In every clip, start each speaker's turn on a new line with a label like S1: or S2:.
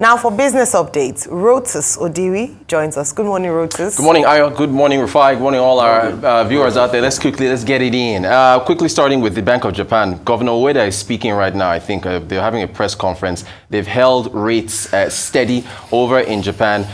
S1: Now for business updates, Rotus Odiwi joins us. Good morning, Rotus.
S2: Good morning, Ayo. Good morning, Rufai. Good morning, all our viewers out there. Let's get it in. Quickly starting with the Bank of Japan. Governor Ueda is speaking right now. I think they're having a press conference. They've held rates steady over in Japan.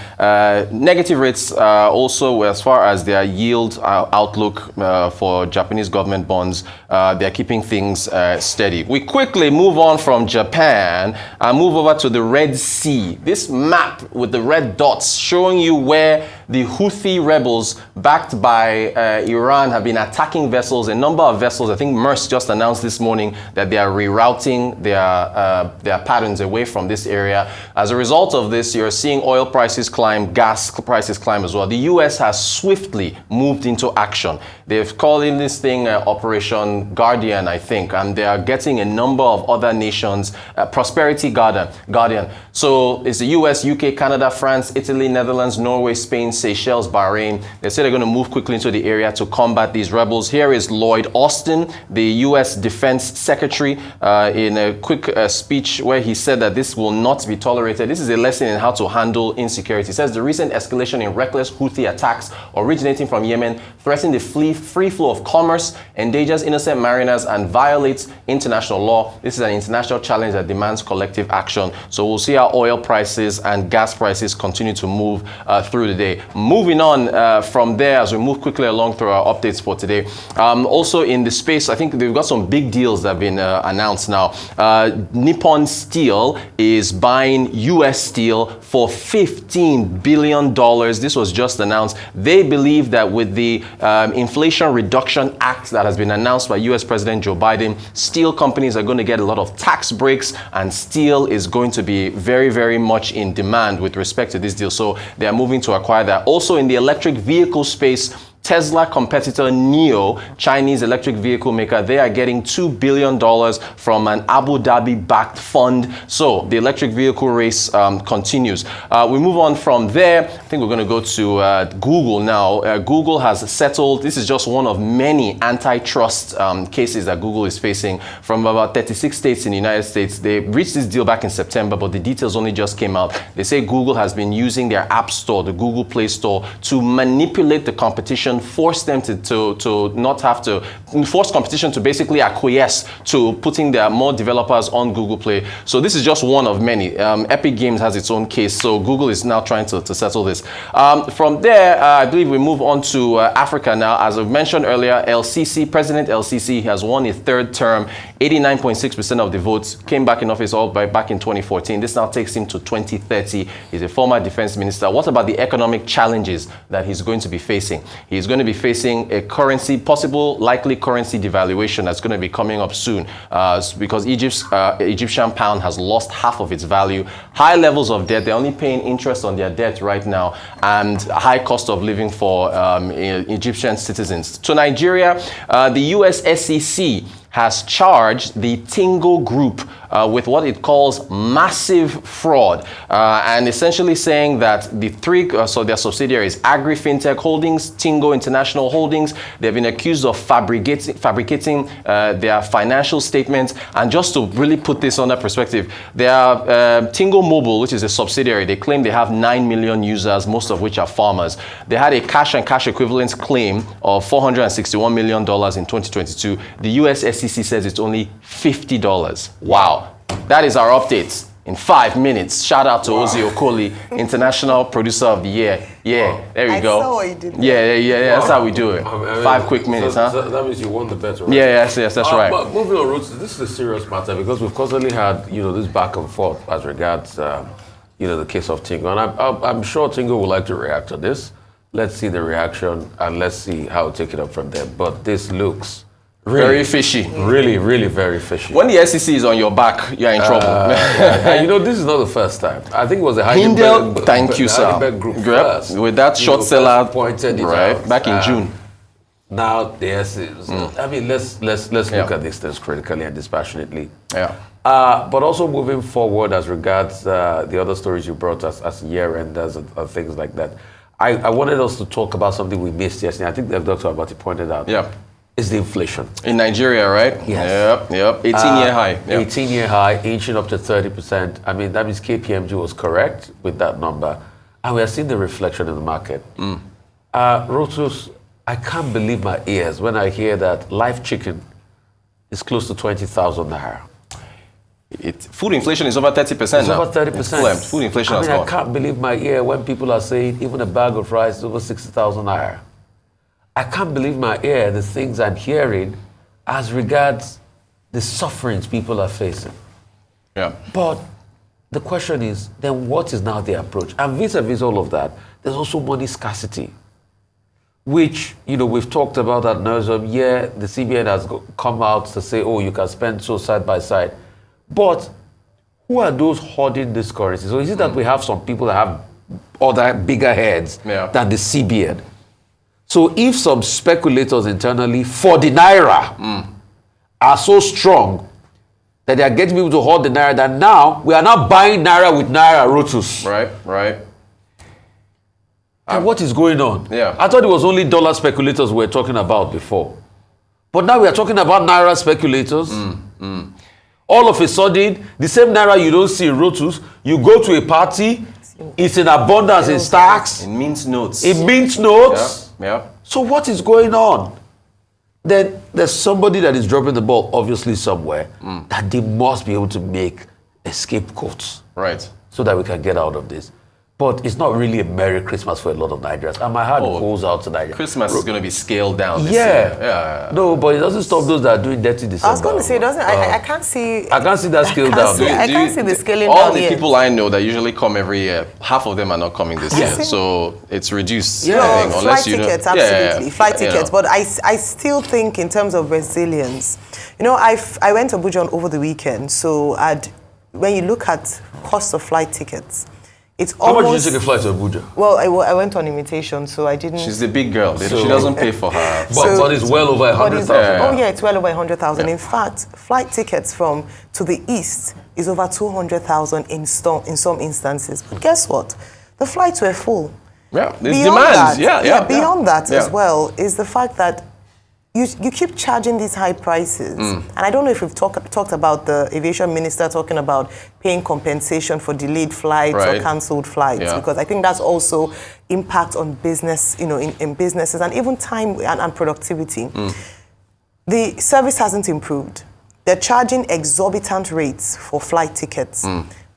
S2: Negative rates also as far as their yield outlook for Japanese government bonds. They're keeping things steady. We quickly move on from Japan and move over to the Red Sea. This map with the red dots showing you where the Houthi rebels backed by Iran have been attacking vessels. A number of vessels, I think Maersk just announced this morning that they are rerouting their patterns away from this area. As a result of this, you're seeing oil prices climb, gas prices climb as well. The US has swiftly moved into action. They've called in this thing Operation Guardian, I think, and they are getting a number of other nations, Prosperity Guardian. So it's the US, UK, Canada, France, Italy, Netherlands, Norway, Spain, Seychelles, Bahrain. They say they're going to move quickly into the area to combat these rebels. Here is Lloyd Austin, the US Defense Secretary, in a quick speech where he said that this will not be tolerated. This is a lesson in how to handle insecurity. He says the recent escalation in reckless Houthi attacks originating from Yemen threaten the free flow of commerce, endangers innocent mariners, and violates international law. This is an international challenge that demands collective action. So we'll see how oil prices and gas prices continue to move through the day. Moving on from there, as we move quickly along through our updates for today. Also in the space, I think they've got some big deals that have been announced now. Nippon Steel is buying US Steel for $15 billion. This was just announced. They believe that with the Inflation Reduction Act that has been announced by US President Joe Biden, steel companies are going to get a lot of tax breaks, and steel is going to be very, very much in demand with respect to this deal. So they are moving to acquire that. Also in the electric vehicle space, Tesla competitor NIO, Chinese electric vehicle maker, they are getting $2 billion from an Abu Dhabi-backed fund. So the electric vehicle race continues. We move on from there. I think we're going to go to Google now. Google has settled. This is just one of many antitrust cases that Google is facing from about 36 states in the United States. They reached this deal back in September, but the details only just came out. They say Google has been using their App Store, the Google Play Store, to manipulate the competition, force them to not have to force competition to basically acquiesce to putting their more developers on Google Play. So this is just one of many. Epic Games has its own case, so Google is now trying to settle this. From there, I believe we move on to Africa now. As I mentioned earlier, President LCC has won his third term. 89.6% of the votes, came back in office back in 2014. This now takes him to 2030. He's a former defense minister. What about the economic challenges that he's going to be facing? He's going to be facing a likely currency devaluation that's going to be coming up soon because Egyptian pound has lost half of its value. High levels of debt. They're only paying interest on their debt right now, and high cost of living for Egyptian citizens. To Nigeria, the US SEC has charged the Tingo group with what it calls massive fraud, and essentially saying that the three, so their subsidiaries, Agri FinTech Holdings, Tingo International Holdings, they've been accused of fabricating their financial statements. And just to really put this under perspective, Tingo Mobile, which is a subsidiary, they claim they have 9 million users, most of which are farmers. They had a cash and cash equivalents claim of $461 million in 2022. The US SEC says it's only $50. Wow. That is our updates in 5 minutes. Shout out to Ozzy Okoli, International Producer of the Year. Yeah, there you go.
S1: I saw what you did.
S2: Yeah. That's how we do it. 5 quick minutes, huh?
S3: So that means you won the bet, right?
S2: Yes, that's right.
S3: But moving on, Roots, this is a serious matter because we've constantly had, this back and forth as regards, the case of Tingo. And I'm sure Tingo would like to react to this. Let's see the reaction and let's see how to take it up from there. But this looks
S2: very fishy.
S3: Really, really very fishy.
S2: When the SEC is on your back, you're in trouble.
S3: And this is not the first time. I think it was the
S2: Hindel, thank you, sir.
S3: Group first.
S2: With that short seller,
S3: pointed it
S2: right,
S3: out.
S2: back in June.
S3: Now, the SEC. I mean, let's look at these things critically and dispassionately.
S2: Yeah.
S3: But also moving forward as regards the other stories you brought us as year-enders and things like that. I wanted us to talk about something we missed yesterday. I think that Dr. Abati pointed out.
S2: Yeah.
S3: is the inflation.
S2: In Nigeria, right?
S3: Yes.
S2: Yep. 18-year high. Yep.
S3: 18-year high, inching up to 30%. I mean, that means KPMG was correct with that number. And we are seeing the reflection in the market. Rotus, I can't believe my ears when I hear that live chicken is close to 20,000 naira.
S2: Food inflation is over 30%
S3: It's
S2: now.
S3: over 30%.
S2: Food inflation has
S3: I
S2: gone.
S3: can't believe my ear when people are saying even a bag of rice is over 60,000 naira. I can't believe my ear the things I'm hearing as regards the sufferings people are facing.
S2: Yeah.
S3: But the question is, then what is now the approach? And vis-a-vis all of that, there's also money scarcity, which, we've talked about that Nurseum. Yeah, the CBN has come out to say, oh, you can spend so side by side. But who are those hoarding this currency? So is it that we have some people that have other bigger heads than the CBN? So if some speculators internally for the Naira are so strong that they are getting people to hold the Naira, that now we are now buying Naira with Naira Rotus.
S2: Right.
S3: And what is going on?
S2: Yeah.
S3: I thought it was only dollar speculators we were talking about before. But now we are talking about Naira speculators. All of a sudden, the same Naira you don't see in Rotus, you go to a party, it's in abundance in stacks.
S2: It means notes.
S3: It means notes.
S2: Yeah.
S3: So what is going on? Then there's somebody that is dropping the ball, obviously somewhere, that they must be able to make a scapegoat.
S2: Right.
S3: So that we can get out of this. But it's not really a Merry Christmas for a lot of Nigerians. And my heart goes out to Nigeria.
S2: Christmas is going to be scaled down this year.
S3: Yeah. No, but it doesn't stop those that are doing dirty December.
S1: I was going to say, I can't see...
S3: I can't see that scale down.
S1: I can't see the scaling
S2: all
S1: down
S2: the
S1: yet.
S2: people I know that usually come every year, half of them are not coming this year. So it's reduced.
S3: Yeah.
S2: I think,
S1: Flight tickets, absolutely. Flight tickets. But I still think in terms of resilience, I went to Abuja over the weekend. So when you look at cost of flight tickets, it's
S3: How
S1: almost...
S3: much did you take a flight to Abuja?
S1: Well, I went on invitation, so I didn't...
S2: She's the big girl. She doesn't pay for her.
S3: But it's well over 100,000.
S1: Oh yeah, it's well over 100,000. In fact, flight tickets to the east is over 200,000 in some instances. But guess what? The flights were full.
S2: Yeah, there's demand.
S1: Beyond that as well is the fact that you keep charging these high prices. And I don't know if we've talked about the aviation minister talking about paying compensation for delayed flights or cancelled flights, because I think that's also impact on business, in businesses, and even time and productivity. The service hasn't improved. They're charging exorbitant rates for flight tickets,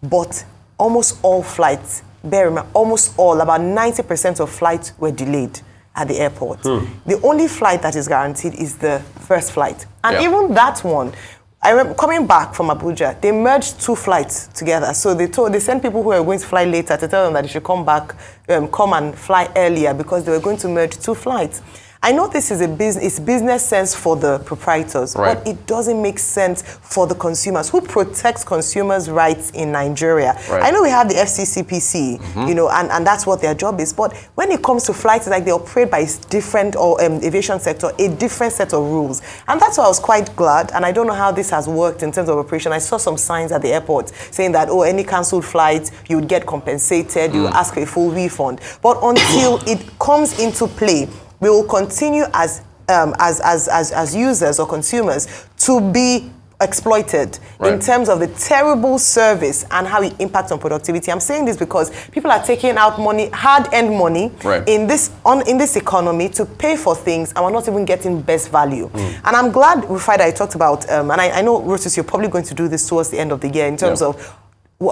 S1: but almost all flights, bear in mind, almost all, about 90% of flights were delayed at the airport. The only flight that is guaranteed is the first flight. And even that one, I remember coming back from Abuja, they merged two flights together. So they sent people who were going to fly later to tell them that they should come and fly earlier because they were going to merge two flights. I know this is it's business sense for the proprietors, but it doesn't make sense for the consumers. Who protects consumers' rights in Nigeria? I know we have the FCCPC, and that's what their job is. But when it comes to flights, like they operate by different aviation sector, a different set of rules. And that's why I was quite glad. And I don't know how this has worked in terms of operation. I saw some signs at the airport saying that, any cancelled flights, you would get compensated, you would ask for a full refund. But until it comes into play, we will continue as users or consumers to be exploited in terms of the terrible service and how it impacts on productivity. I'm saying this because people are taking out money, hard-earned money, in this economy to pay for things, and we're not even getting best value. And I'm glad, Rufai, that I talked about, and I know, Rotus, you're probably going to do this towards the end of the year in terms of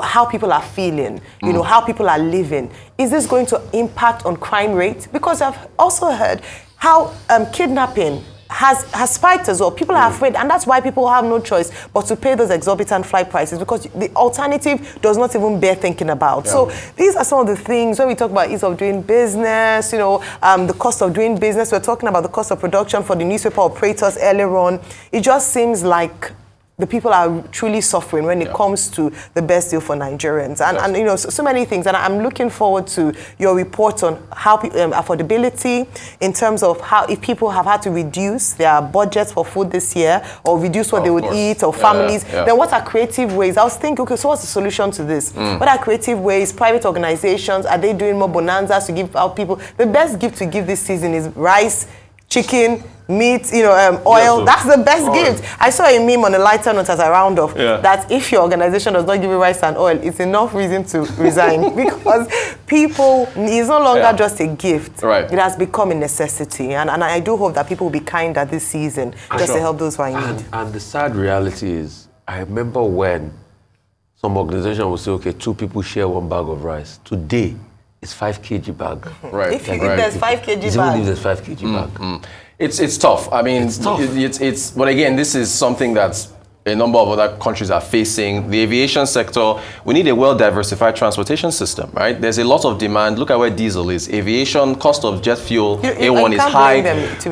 S1: how people are feeling, how people are living. Is this going to impact on crime rate? Because I've also heard how kidnapping has spiked as well. People are afraid, and that's why people have no choice but to pay those exorbitant flight prices, because the alternative does not even bear thinking about. So these are some of the things when we talk about ease of doing business, the cost of doing business. We're talking about the cost of production for the newspaper operators earlier on. It just seems like the people are truly suffering when it comes to the best deal for Nigerians. And so many things. And I'm looking forward to your report on how affordability, in terms of how if people have had to reduce their budgets for food this year, or reduce what they would eat, or families, then what are creative ways? I was thinking, okay, so what's the solution to this? What are creative ways? Private organizations, are they doing more bonanzas to give out people? The best gift to give this season is rice, chicken, meat, oil.
S3: so
S1: That's the best
S3: oil.
S1: gift. I saw a meme on a lighter note as I round off that if your organization does not give you rice and oil, it's enough reason to resign because people, it's no longer just a gift.
S2: Right.
S1: It has become a necessity. And I do hope that people will be kinder this season just to help those who are in need.
S3: And the sad reality is, I remember when some organization will say, okay, 2 people share 1 bag of rice. Today, it's 5 kg bag.
S2: Right.
S1: If there's 5 kg
S3: Even if
S1: bag.
S3: there's 5 kg bag.
S2: It's tough. I mean,
S3: It's tough.
S2: But again, this is something that a number of other countries are facing. The aviation sector, we need a well-diversified transportation system, right? There's a lot of demand. Look at where diesel is. Aviation, cost of jet fuel, A1 is high.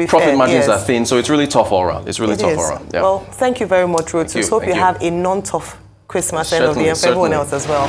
S2: Profit margins are thin, so it's really tough all around. It's really tough all around. Yeah.
S1: Well, thank you very much, Rotus. Hope you have a non-tough Christmas end of the year for everyone else as well.